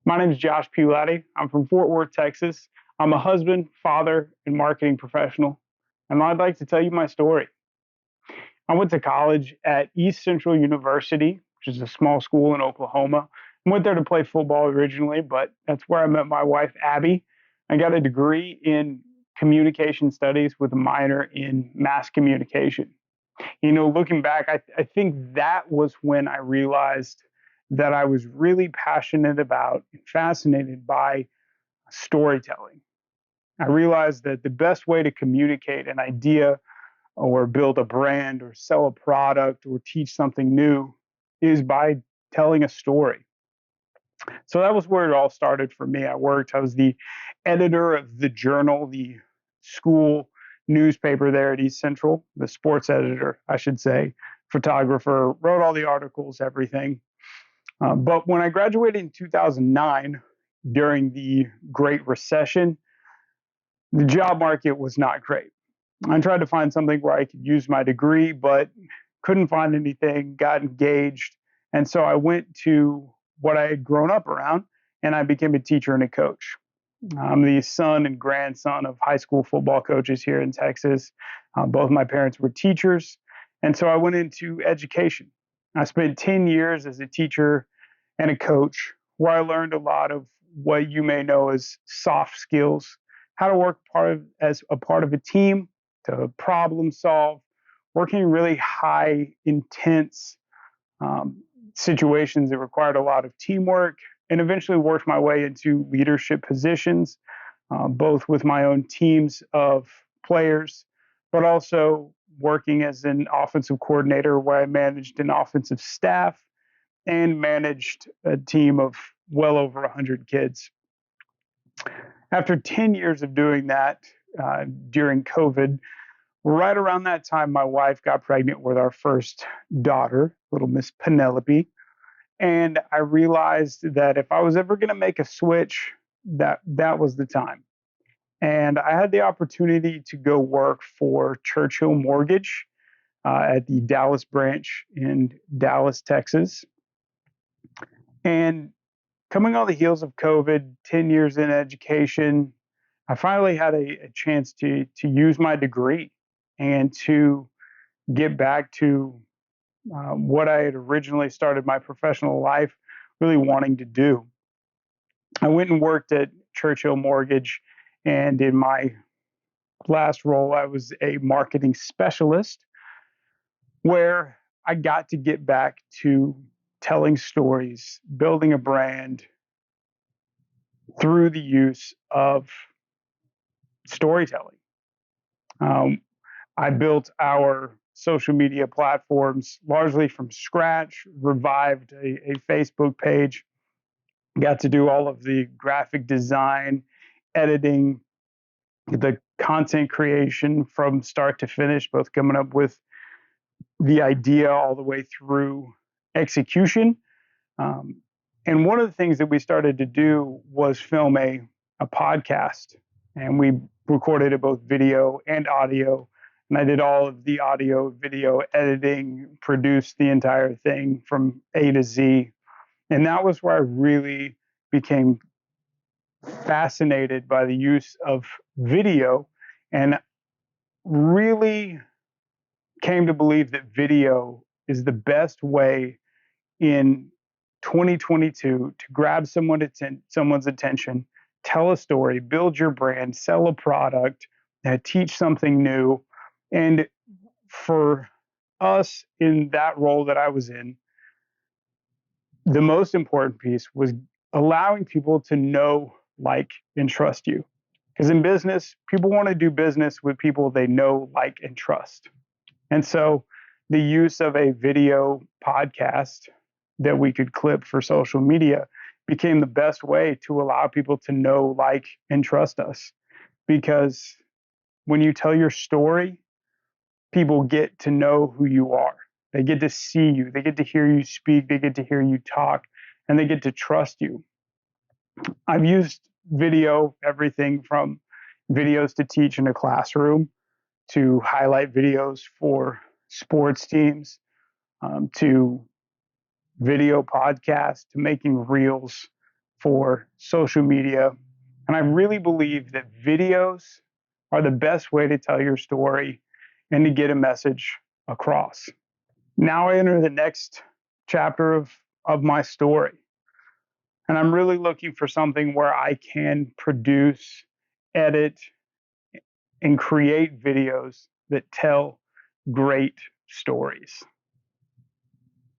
My name is Josh Pulattie. I'm from Fort Worth, Texas. I'm a husband, father, and marketing professional, and I'd like to tell you my story. I went to college at East Central University, which is a small school in Oklahoma. I went there to play football originally, but that's where I met my wife, Abby. I got a degree in communication studies with a minor in mass communication. Looking back, I think that was when I realized that I was really passionate about and fascinated by storytelling. I realized that the best way to communicate an idea or build a brand or sell a product or teach something new is by telling a story. So that was where it all started for me. I was the editor of the Journal, the school newspaper there at East Central, the sports editor, I should say, photographer, wrote all the articles, everything. But when I graduated in 2009, during the Great Recession, the job market was not great. I tried to find something where I could use my degree, but couldn't find anything, got engaged. And so I went to what I had grown up around, and I became a teacher and a coach. I'm the son and grandson of high school football coaches here in Texas. Both my parents were teachers. And so I went into education. I spent 10 years as a teacher and a coach, where I learned a lot of what you may know as soft skills, how to work as a part of a team, to problem solve, working in really high, intense situations that required a lot of teamwork, and eventually worked my way into leadership positions, both with my own teams of players, but also working as an offensive coordinator where I managed an offensive staff and managed a team of well over 100 kids. After 10 years of doing that during COVID, right around that time, my wife got pregnant with our first daughter, little Miss Penelope. And I realized that if I was ever going to make a switch, that was the time. And I had the opportunity to go work for Churchill Mortgage at the Dallas branch in Dallas, Texas. And coming on the heels of COVID, 10 years in education, I finally had a chance to use my degree and to get back to what I had originally started my professional life really wanting to do. I went and worked at Churchill Mortgage, and in my last role, I was a marketing specialist where I got to get back to telling stories, building a brand through the use of storytelling. I built our social media platforms largely from scratch, revived a Facebook page, got to do all of the graphic design, editing, the content creation from start to finish, both coming up with the idea all the way through execution. And one of the things that we started to do was film a podcast, and we recorded it both video and audio. And I did all of the audio, video editing, produced the entire thing from A to Z. And that was where I really became fascinated by the use of video and really came to believe that video is the best way in 2022 to grab someone's attention, tell a story, build your brand, sell a product, teach something new. And for us in that role that I was in, the most important piece was allowing people to know, like, and trust you. Because in business, people want to do business with people they know, like, and trust. And so the use of a video podcast that we could clip for social media became the best way to allow people to know, like, and trust us. Because when you tell your story, people get to know who you are. They get to see you. They get to hear you speak. They get to hear you talk, and they get to trust you. I've used video, everything from videos to teach in a classroom, to highlight videos for sports teams, to video podcasts, to making reels, for social media. And I really believe that videos are the best way to tell your story and to get a message across. Now I enter the next chapter of my story. And I'm really looking for something where I can produce, edit, and create videos that tell great stories.